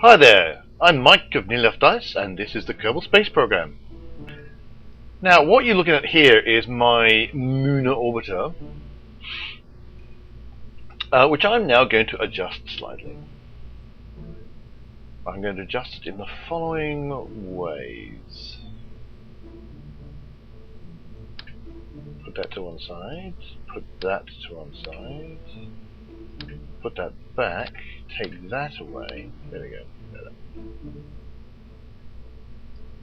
Hi there, I'm Mike of Near Left Dice, and this is the Kerbal Space Program. Now, what you're looking at here is my Munar Orbiter, which I'm now going to adjust slightly. I'm going to adjust it in the following ways. Put that to one side, put that to one side, put that back, take that away. There we go.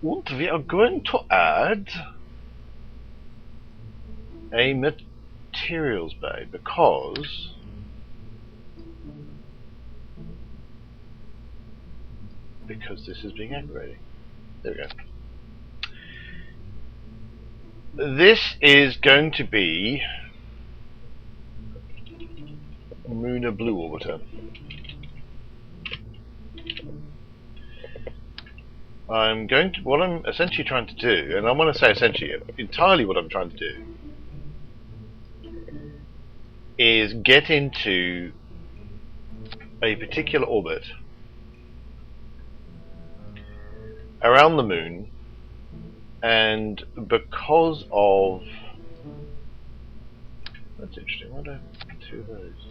And we are going to add a materials bay because this is being aggravating. There we go. This is going to be Munar Blue Orbiter. What I'm essentially trying to do, and I want to say essentially entirely what I'm trying to do, is get into a particular orbit around the moon, and because of... That's interesting, why do I have two of those?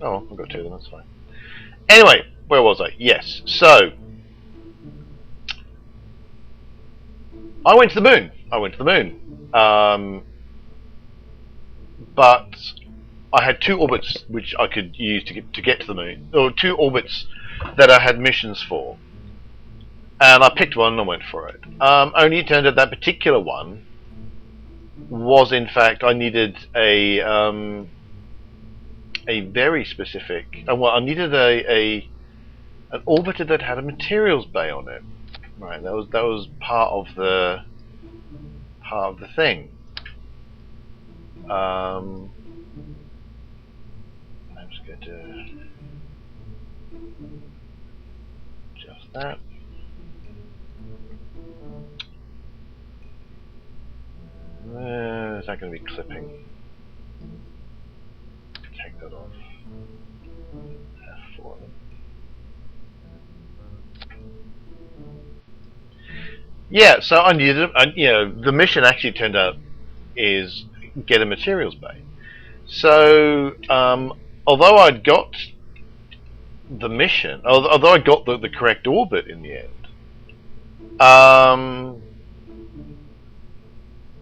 Oh, I've got two of them, that's fine. Anyway, where was I? Yes, so I went to the moon. But I had two orbits which I could use to get to the moon, or two orbits that I had missions for, and I picked one and I went for it. Only it turned out that particular one was, in fact, I needed a very specific. Well, I needed an orbiter that had a materials bay on it. Right, that was part of the thing. I'm just going to adjust that. Is that going to be clipping? Take that off. F4. Yeah, so I needed, the mission actually turned out is get a materials bay. So, although I'd got the mission, although I got the correct orbit in the end,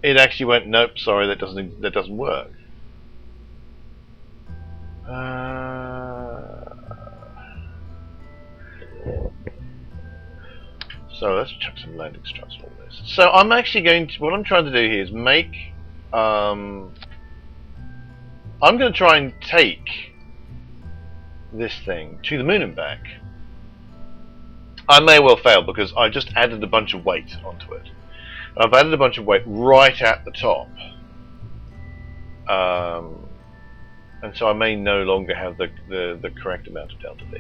it actually went, nope, sorry, that doesn't work. So let's chuck some landing struts on this. So I'm actually going to, what I'm trying to do here is make, I'm going to try and take this thing to the moon and back. I may well fail because I just added a bunch of weight onto it. I've added a bunch of weight right at the top, and so I may no longer have the correct amount of delta V.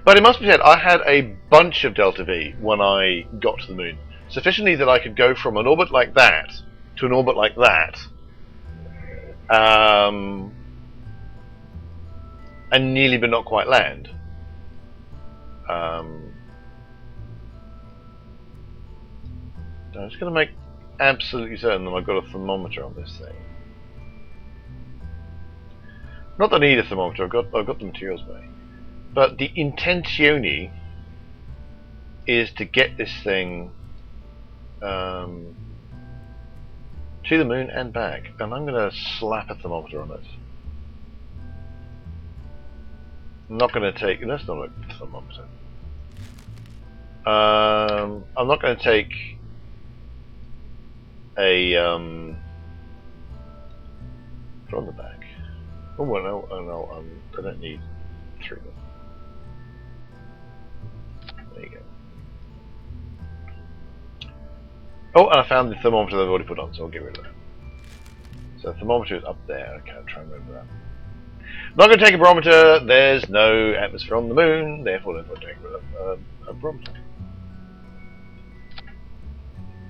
But it must be said, I had a bunch of delta V when I got to the moon, sufficiently that I could go from an orbit like that to an orbit like that, and nearly but not quite land. I'm just going to make absolutely certain that I've got a thermometer on this thing. Not that I need a thermometer, I've got the materials bay. But the intentione is to get this thing to the moon and back, and I'm going to slap a thermometer on it. I'm not going to take. That's not a thermometer. I'm not going to take a from the back. Oh well, no, I don't need three of them. There you go. Oh, and I found the thermometer that I've already put on, so I'll get rid of that. So the thermometer is up there. Okay, I'll try and remember that. I'm not going to take a barometer. There's no atmosphere on the moon, therefore I'm not taking a barometer.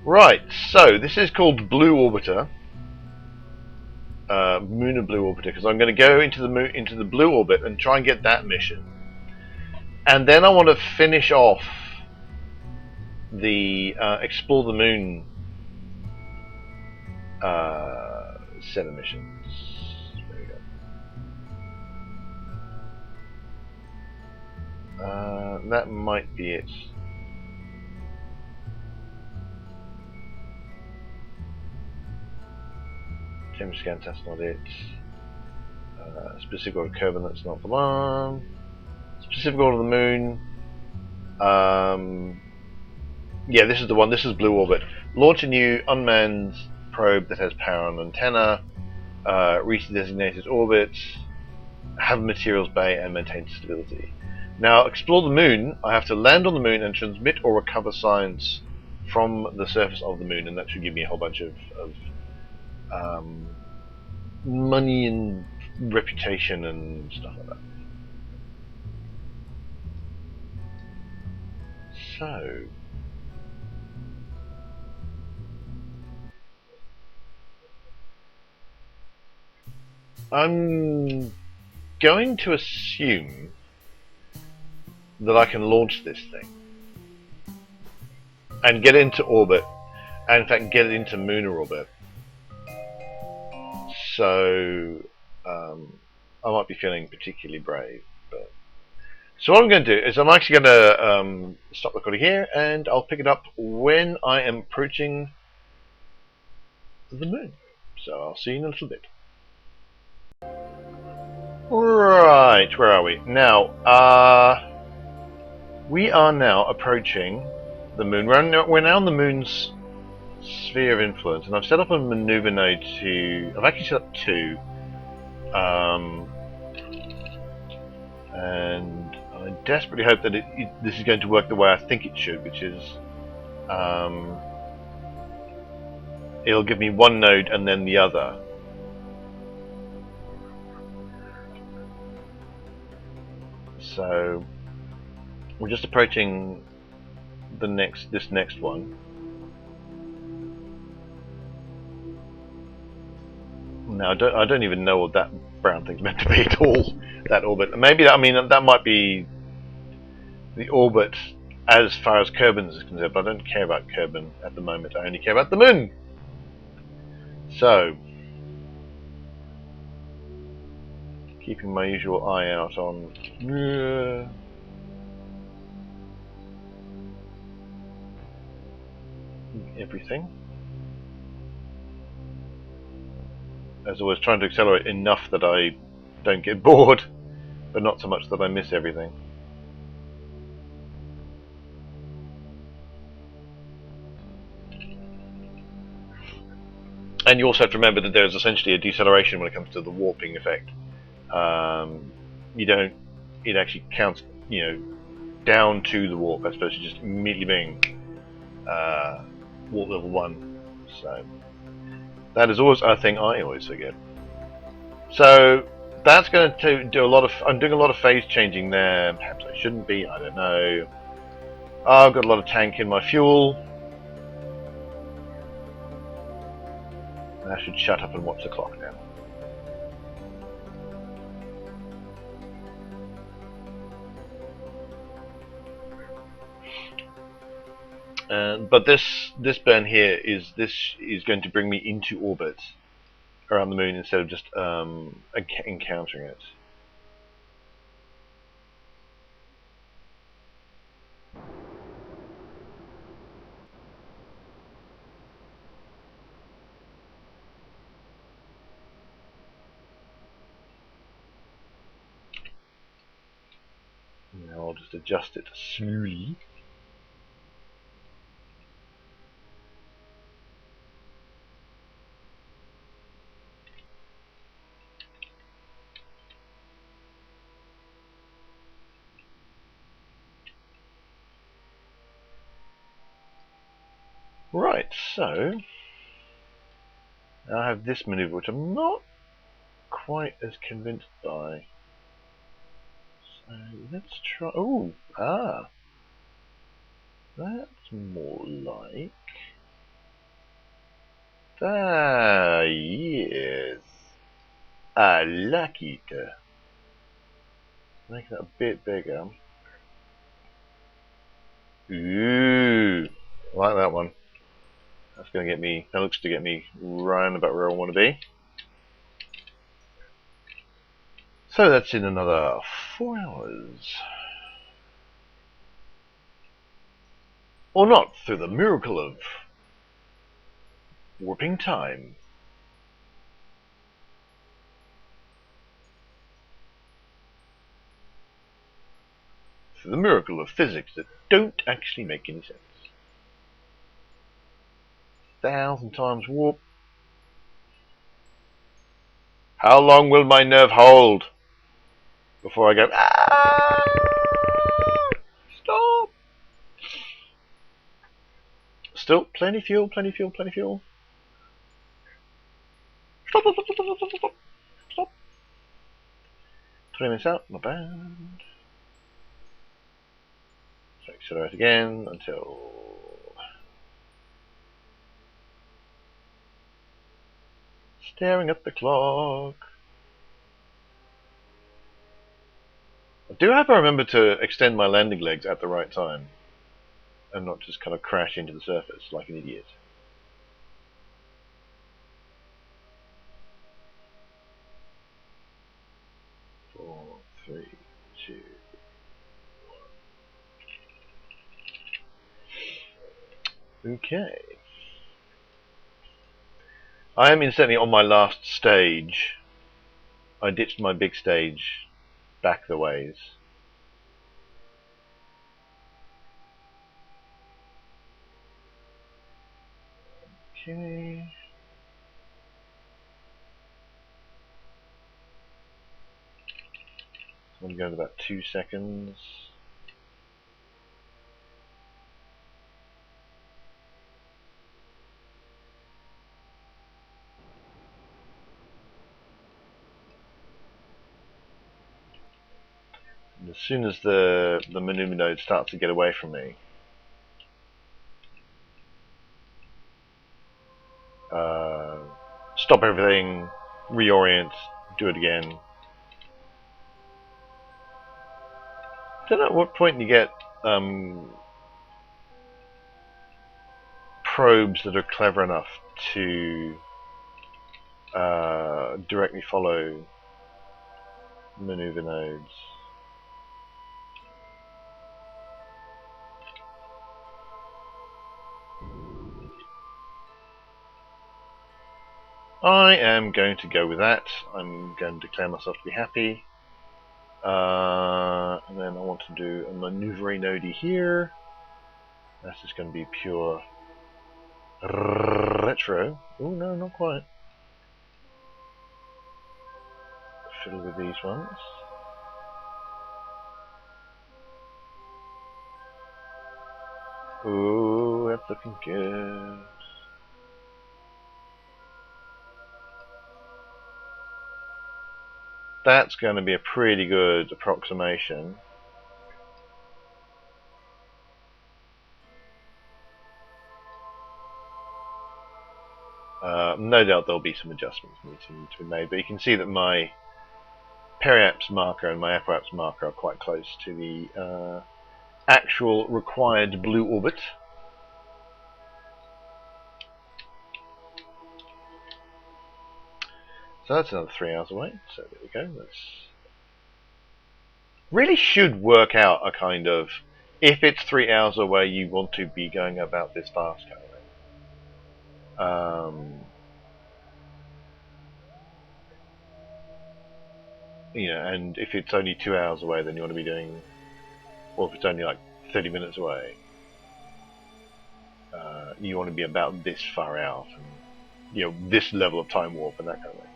Right, so this is called Blue Orbiter. Munar Blue Orbiter, because I'm going to go into the blue orbit and try and get that mission, and then I want to finish off the explore the moon set of missions. There we go. That might be it. Temperature scan test, not it. Specific order Kerbil, that's not the one. Specific order of the moon. Yeah, this is the one. This is Blue Orbit. Launch a new unmanned probe that has power and antenna. Reach the designated orbit. Have a materials bay and maintain stability. Now, explore the moon. I have to land on the moon and transmit or recover science from the surface of the moon, and that should give me a whole bunch of money and reputation and stuff like that. So, I'm going to assume that I can launch this thing and get into orbit, and in fact get it into Munar Orbit. So I might be feeling particularly brave. But so what I'm going to do is I'm actually going to stop recording here, and I'll pick it up when I am approaching the moon. So I'll see you in a little bit. Right, where are we? Now, we are now approaching the moon. We're now in the moon's sphere of influence, and I've set up a maneuver node to... I've actually set up two. And I desperately hope that this is going to work the way I think it should, which is... it'll give me one node and then the other. So we're just approaching this next one. Now I don't even know what that brown thing's meant to be at all. That orbit. Maybe that might be the orbit as far as Kerbil is concerned. But I don't care about Kerbil at the moment. I only care about the moon. So, keeping my usual eye out on everything. As always, trying to accelerate enough that I don't get bored, but not so much that I miss everything. And you also have to remember that there is essentially a deceleration when it comes to the warping effect. It actually counts, down to the warp as opposed to just immediately being warp level 1. So that is always a thing I always forget. So that's going to do a lot of... I'm doing a lot of phase changing there. Perhaps I shouldn't be, I don't know. I've got a lot of tank in my fuel. I should shut up and watch the clock now. But this burn here is going to bring me into orbit around the moon instead of just encountering it. Now I'll just adjust it slowly. Right, so now I have this maneuver, which I'm not quite as convinced by. So let's try. That's more like. Ah, yes. I like it. Make that a bit bigger. Ooh, I like that one. That's gonna get me. That looks to get me round about where I want to be. So that's in another 4 hours. Or not, through the miracle of warping time. Through the miracle of physics that don't actually make any sense. 1,000 times warp. How long will my nerve hold before I go, ah, stop? Still, plenty fuel, plenty fuel, plenty fuel. Stop, stop, stop, stop, stop, stop, stop. 20 minutes out, not bad. So accelerate again until staring at the clock. I do have to remember to extend my landing legs at the right time and not just kind of crash into the surface like an idiot. Four, three, two, one. Okay. I am incidentally on my last stage. I ditched my big stage back the ways. Okay. I'm going to go in about 2 seconds. And as soon as the maneuver node starts to get away from me, stop everything, reorient, do it again. I don't know at what point you get probes that are clever enough to directly follow maneuver nodes. I am going to go with that. I'm going to declare myself to be happy. And then I want to do a maneuver node here. That's just going to be pure retro. Oh no, not quite. Fiddle with these ones. Ooh, that's looking good. That's going to be a pretty good approximation. No doubt there'll be some adjustments needing to be made, but you can see that my periapse marker and my apoapse marker are quite close to the actual required blue orbit. So that's another 3 hours away. So there we go. That's really should work out a kind of, if it's 3 hours away, you want to be going about this fast kind of thing. You know, and if it's only 2 hours away, then you want to be doing, or if it's only like 30 minutes away, you want to be about this far out, and you know, this level of time warp and that kind of thing.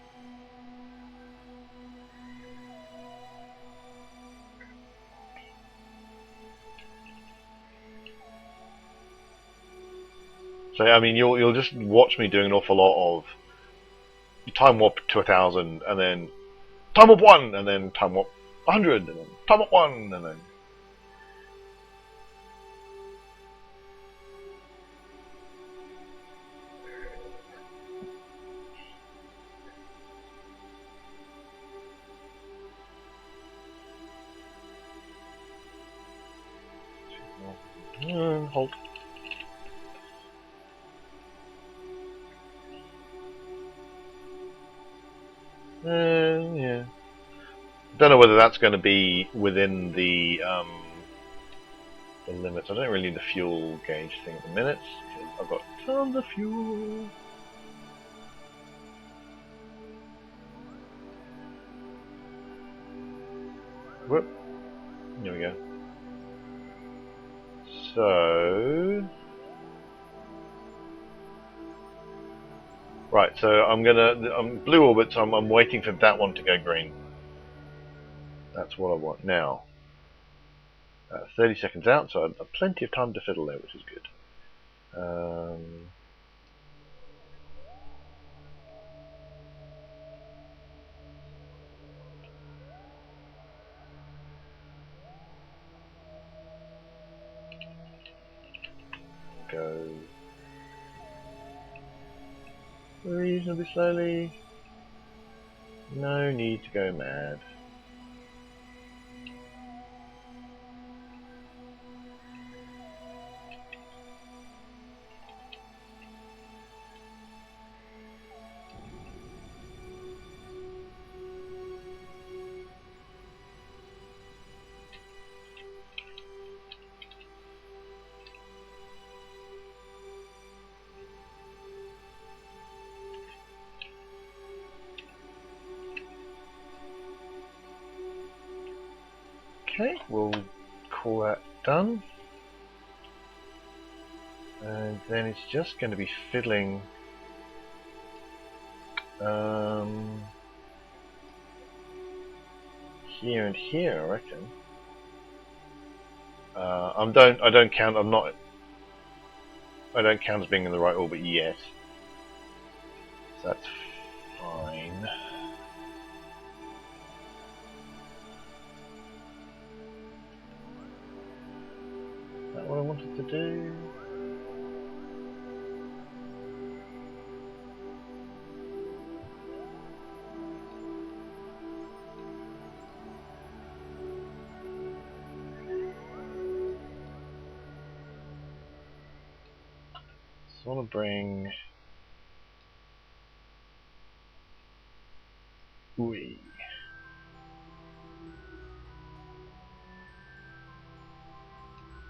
So I mean, you'll just watch me doing an awful lot of time warp to 1,000, and then time warp 1, and then time warp 100, and then time warp 1, and then. hold. Yeah. Don't know whether that's going to be within the limits. I don't really need the fuel gauge thing at the minute. I've got tons of fuel. Whoop. There we go. So... Right, so I'm Blue Orbit, so I'm waiting for that one to go green. That's what I want now. 30 seconds out, so I've plenty of time to fiddle there, which is good. Go reasonably slowly. No need to go mad. Okay, we'll call that done. And then it's just going to be fiddling here and here, I reckon. I don't count as being in the right orbit yet. So that's fine. Is that what I wanted to do? I want to bring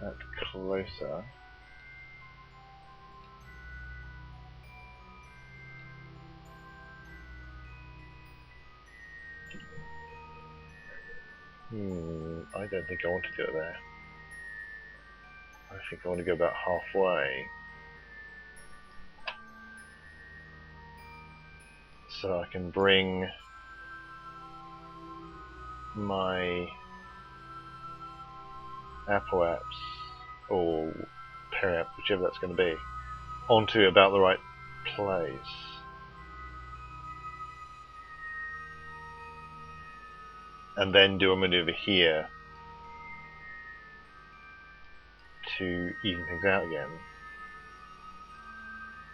that closer. I don't think I want to do it there. I think I want to go about halfway. So I can bring my apoaps or periap, whichever that's going to be, onto about the right place. And then do a maneuver here to even things out again.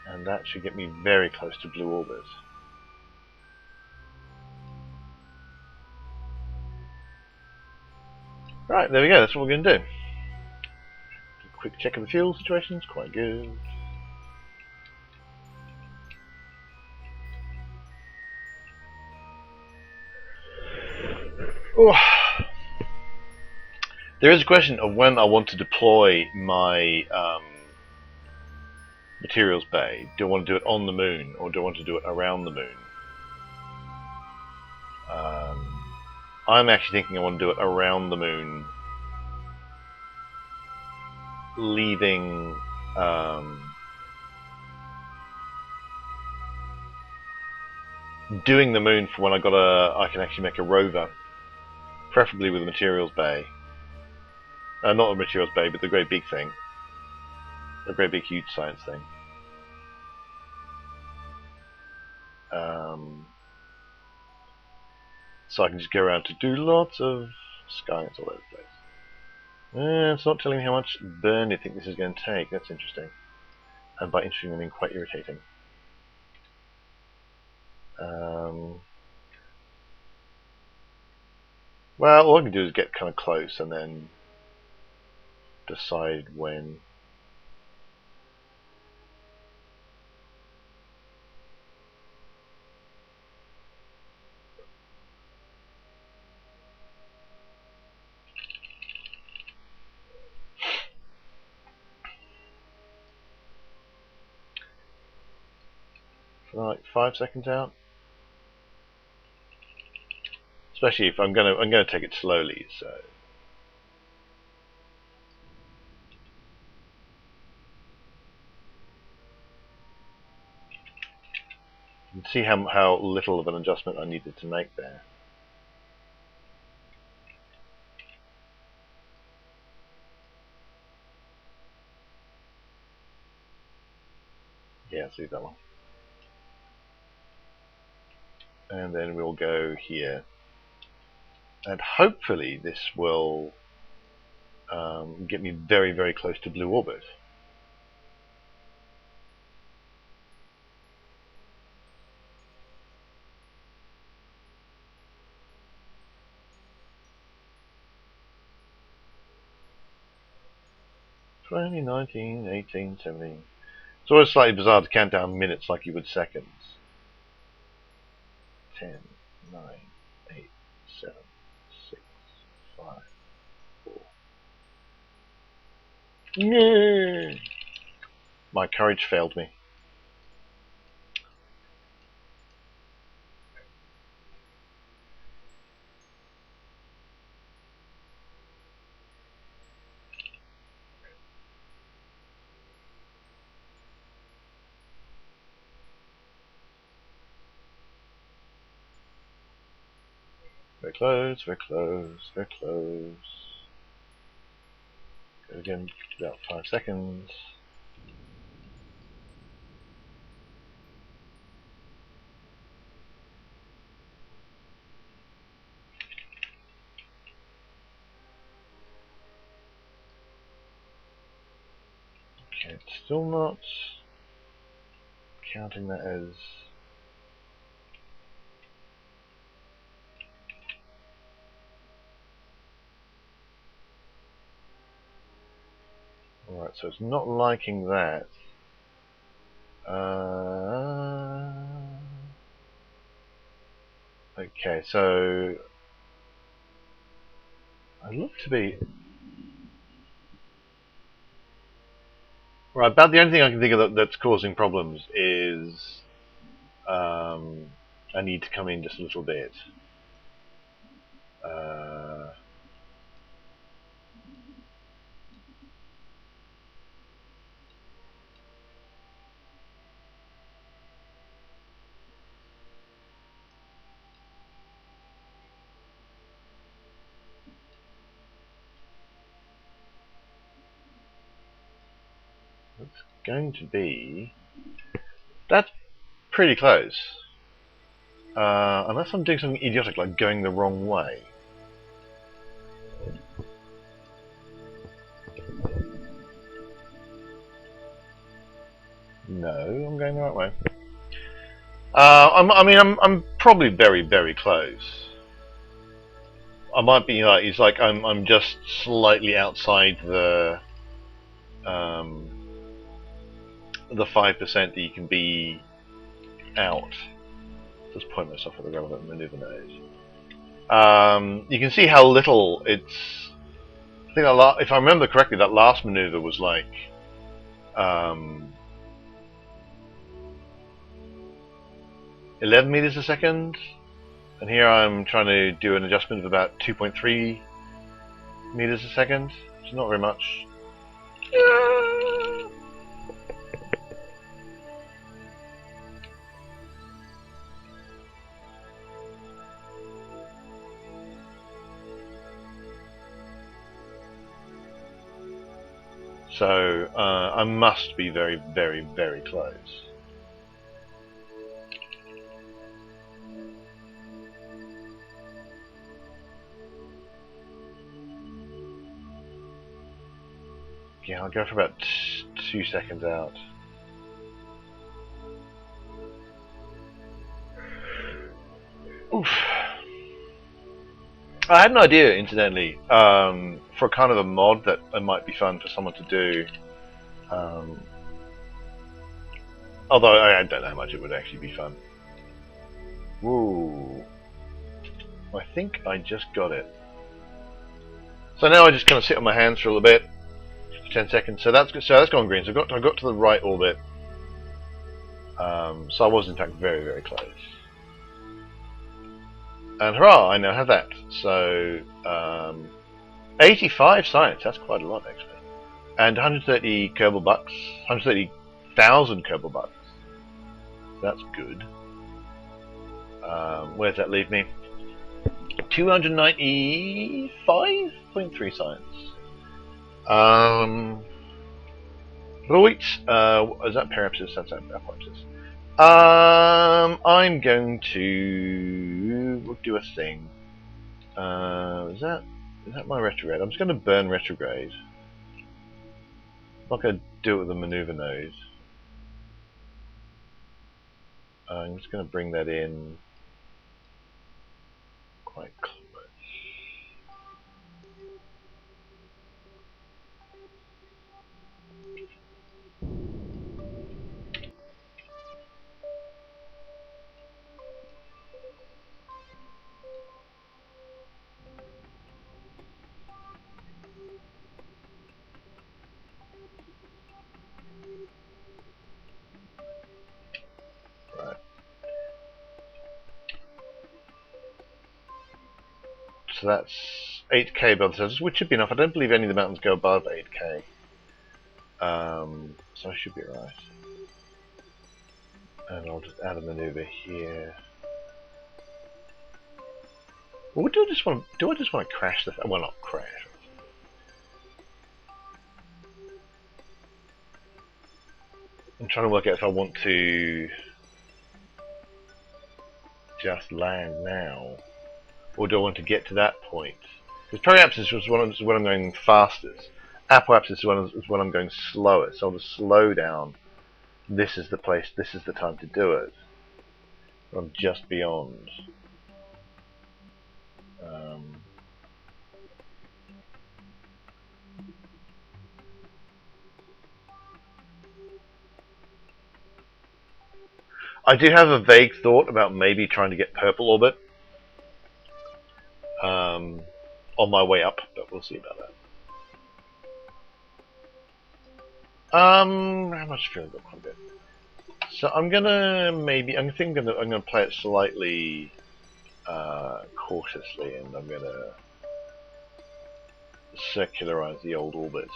And that should get me very close to Blue Orbit. Right, there we go, that's what we're going to do. A quick check of the fuel situation is quite good. Oh. There is a question of when I want to deploy my materials bay. Do I want to do it on the moon, or do I want to do it around the moon? I'm actually thinking I want to do it around the moon, leaving doing the moon for when I can actually make a rover, preferably with a materials bay. Not a materials bay, but the great big thing, the great big huge science thing. So I can just go around to do lots of science all over the place. It's not telling me how much burn you think this is going to take. That's interesting. And by interesting, I mean quite irritating. Well, all I can do is get kind of close and then decide when like 5 seconds out. Especially if I'm gonna take it slowly, so. You can see how little of an adjustment I needed to make there. Yeah, see that one. And then we'll go here. And hopefully this will get me very, very close to Blue Orbit. "20, 19, 18, 17. It's always slightly bizarre to count down minutes like you would seconds. 10, 9, 8, 7, 6, 5, 4. No! My courage failed me. Very close, very close, very close. Go again, about 5 seconds. Okay, it's still not counting that as. Alright, so it's not liking that. Okay, so I look to be right. About the only thing I can think of that's causing problems is I need to come in just a little bit. It's going to be. That's pretty close. Unless I'm doing something idiotic like going the wrong way. No, I'm going the right way. I'm probably very, very close. I might be like, it's like I'm just slightly outside the 5% that you can be out. Just point myself at the relevant maneuver node. You can see how little it's. I think if I remember correctly, that last maneuver was like 11 meters a second, and here I'm trying to do an adjustment of about 2.3 meters a second. It's not very much. So I must be very, very, very close. Yeah, I'll go for about 2 seconds out. Oof. I had an idea, incidentally, for kind of a mod that might be fun for someone to do. Although I don't know how much it would actually be fun. Woo! I think I just got it. So now I just kind of sit on my hands for a little bit, 10 seconds. So that's gone green. So I got to the right orbit. So I was in fact very, very close. And hurrah, I now have that. So 85 science, that's quite a lot actually. And 130 Kerbil bucks, 130,000 Kerbil bucks. That's good. Where's that leave me? 295.3 science. Right. Is that periapsis? That's apoapsis. I'm going to do a thing. Is that my retrograde? I'm just going to burn retrograde. I'm not going to do it with a maneuver node. I'm just going to bring that in quite close. Right. So that's 8k above the surface, which should be enough. I don't believe any of the mountains go above 8k. So I should be right. And I'll just add a maneuver here. Or do I just want to crash the? Well, not crash. I'm trying to work out if I want to just land now, or do I want to get to that point? Because periapsis was when I'm going fastest. Apoapsis is when I'm going slowest. So I'll just slow down. This is the place. This is the time to do it. I'm just beyond. I do have a vague thought about maybe trying to get purple orbit on my way up, but we'll see about that. How much fuel got? Quite a bit. So I'm gonna play it slightly cautiously, and I'm gonna circularize the old orbit.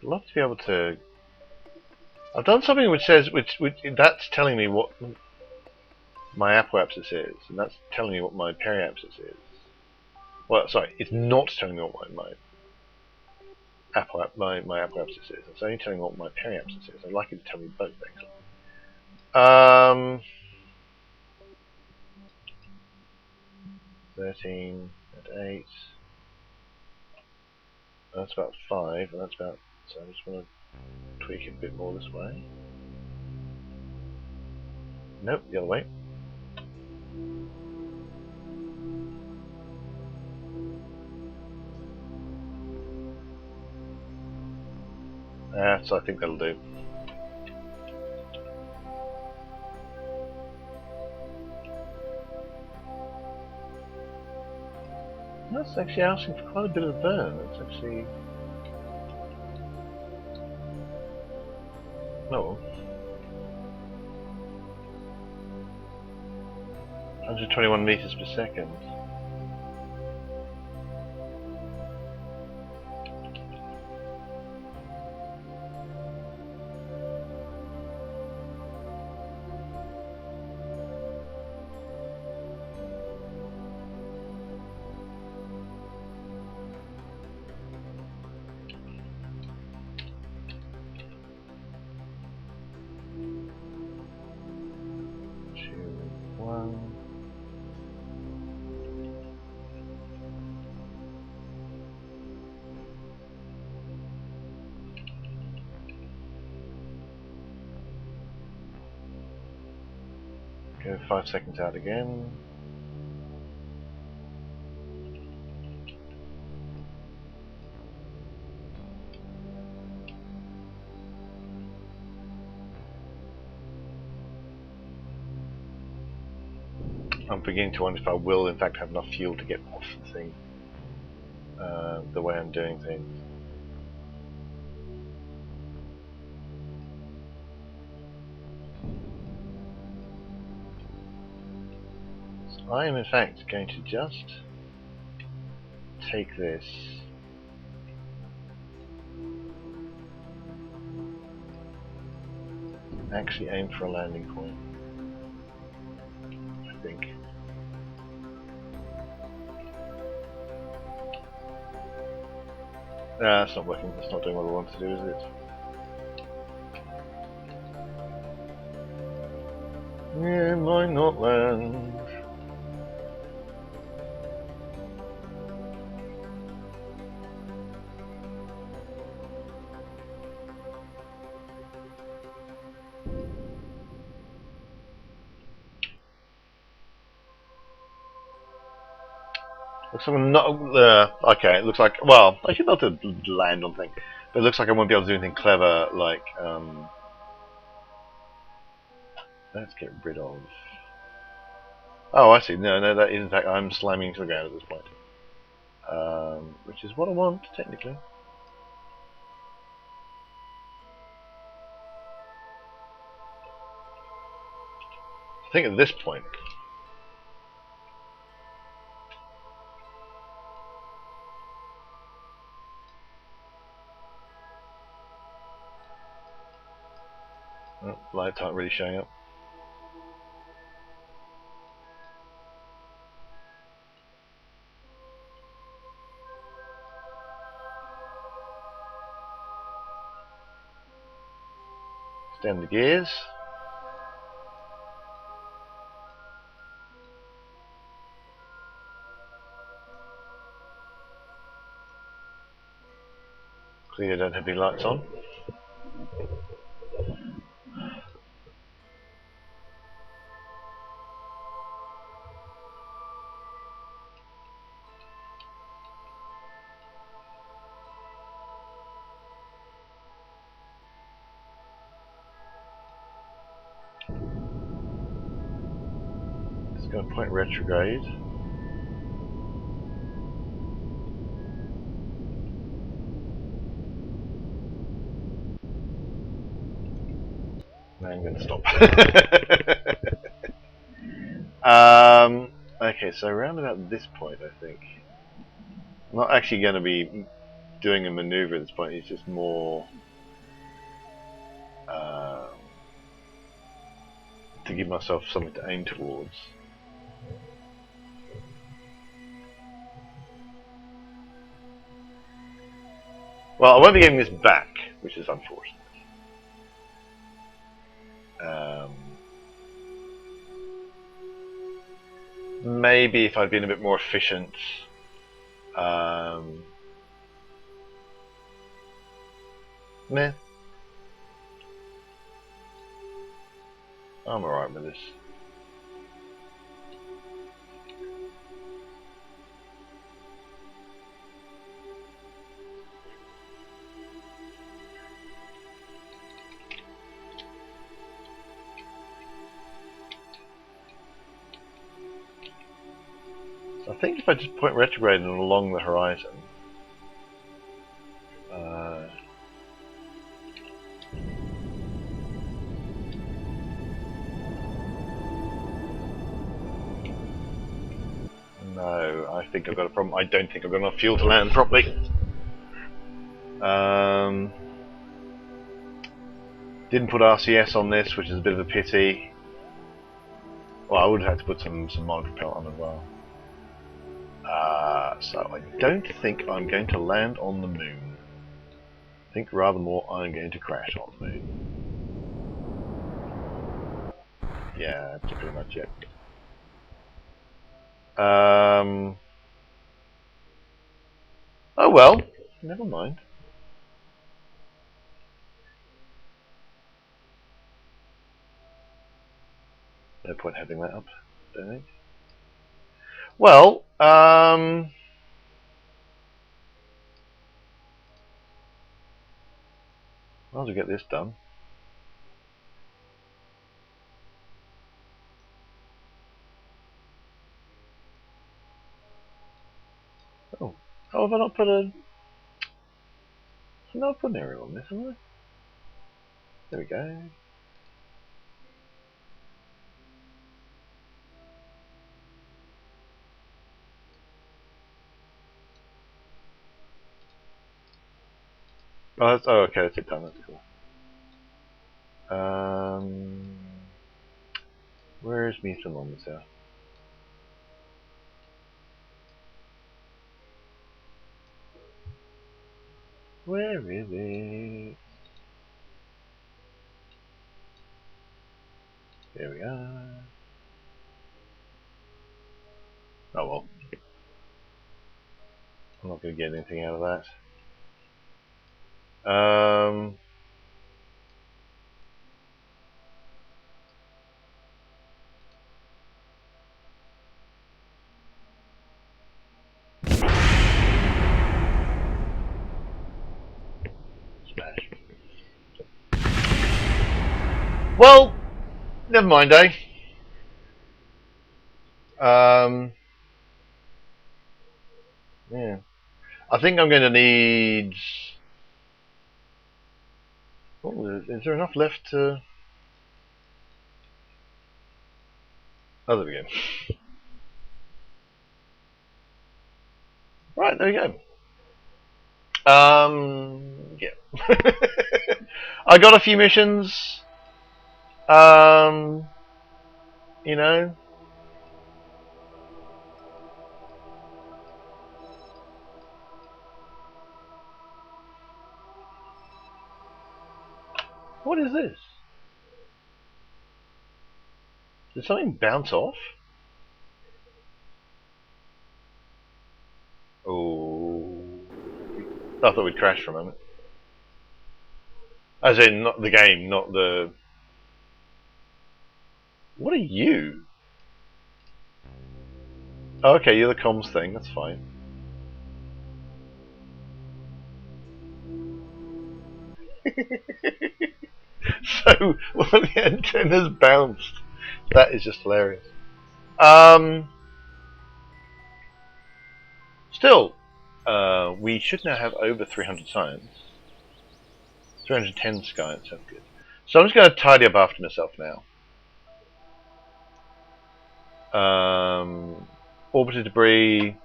I'd love to be able to. I've done something which says that's telling me what my apoapsis is, and that's telling me what my periapsis is. Well, sorry, it's not telling me what my apoapsis is. It's only telling me what my periapsis is. I'd like it to tell me both, actually. 13 and 8. That's about 5, and that's about. So I just want to tweak it a bit more this way. Nope, the other way. So I think that'll do. That's actually asking for quite a bit of burn. That's actually. No. 121 meters per second. Go 5 seconds out again. I'm beginning to wonder if I will in fact have enough fuel to get off the thing, the way I'm doing things. So I am in fact going to just take this actually aim for a landing point, I think. That's not working, that's not doing what I want to do, is it? Yeah, might not land. Looks like I'm not. Okay, it looks like. Well, I should be able to land on things, but it looks like I won't be able to do anything clever. Like, let's get rid of. Oh, I see. No, that is in fact I'm slamming into the ground at this point, which is what I want technically. I think at this point. Oh, lights aren't really showing up. Stand the gears. Clearly, I don't have any lights on. It's going to point retrograde. I'm going to stop. Okay, so around about this point, I think. I'm not actually going to be doing a maneuver at this point, it's just more to give myself something to aim towards. Well, I won't be getting this back, which is unfortunate. Maybe if I'd been a bit more efficient. Meh. I'm alright with this. So I think if I just point retrograde along the horizon, no, I think I've got a problem. I don't think I've got enough fuel to land properly. Didn't put RCS on this, which is a bit of a pity. Well, I would have had to put some monopropellant on as well. So I don't think I'm going to land on the moon. I think rather more I'm going to crash on the moon. Yeah, that's pretty much it. Oh well, never mind. No point having that up, don't think. Well, might as well get this done. Oh, how have I not put a? I've not put an aerial on this, have I? There we go. Oh, okay, that's it done. That's cool. Where is my thermometer? Where is it? There we are. Oh well. I'm not going to get anything out of that. Smash. Well, never mind, eh? Yeah. I think I'm going to need. Oh, is there enough left to? Oh, there we go. Right, there we go. Yeah. I got a few missions. You know. What is this? Did something bounce off? Oh. I thought we'd crash for a moment. As in, not the game, not the... What are you? Oh, okay, you're the comms thing, that's fine. So, one of the antennas bounced. That is just hilarious. Still, we should now have over 300 science. 310 science, that's good. So I'm just going to tidy up after myself now. Orbited debris,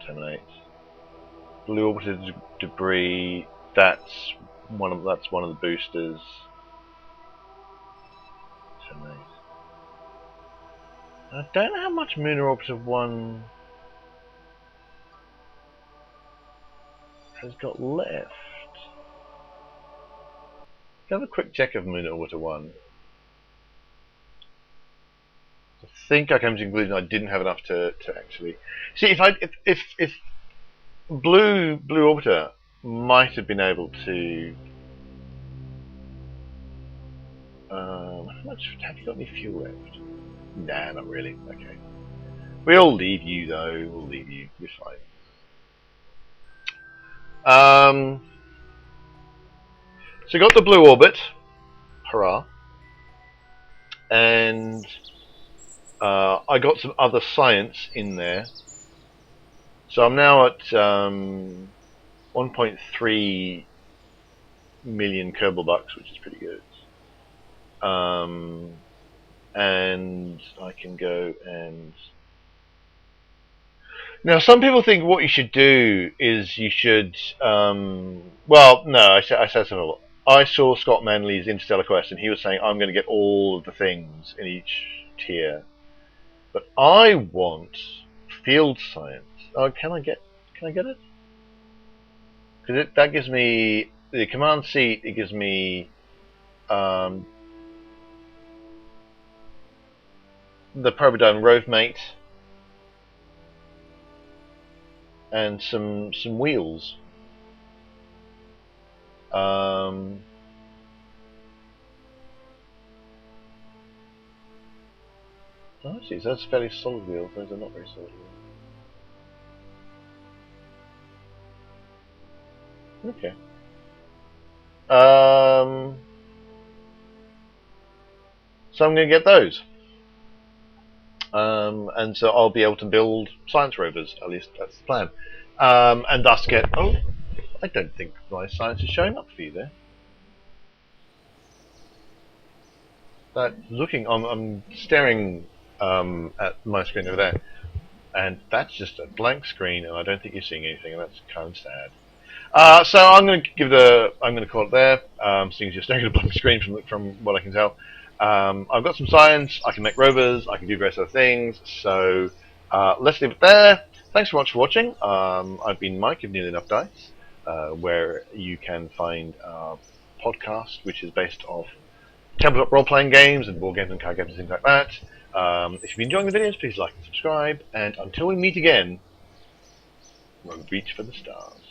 terminate. Blue orbited debris, that's one of the boosters. Terminate. I don't know how much Munar Orbit 1 has got left. Have a quick check of Munar Orbit 1. I think I came to the conclusion I didn't have enough to actually see if Blue Orbiter might have been able to. How much have you got any fuel left? Nah, not really. Okay, we'll leave you though. We'll leave you. You're fine. So got the Blue Orbit. Hurrah! And I got some other science in there. So I'm now at 1.3 million Kerbil bucks, which is pretty good. And I can go and... Now, some people think what you should do is you should... well, no, I said something. I saw Scott Manley's Interstellar Quest, and he was saying, I'm going to get all of the things in each tier. But I want field science. Oh, can I get it? Because that gives me the command seat. It gives me the Probodine Rove Mate and some wheels. Oh, I see. So that's fairly solid wheels. Those are not very solid wheels. Okay. So I'm going to get those. and so I'll be able to build science rovers. At least that's the plan, and thus get. Oh, I don't think my science is showing up for you there. But looking, I'm staring at my screen over there, and that's just a blank screen, and I don't think you're seeing anything, and that's kind of sad. So I'm going to call it there. Seeing as you're staring at a blank screen from what I can tell, I've got some science. I can make rovers. I can do various other things. So let's leave it there. Thanks so much for watching. I've been Mike of Nearly Enough Dice, where you can find a podcast which is based off tabletop role-playing games and board games and card games and things like that. If you've been enjoying the videos, please like and subscribe. And until we meet again, reach for the stars.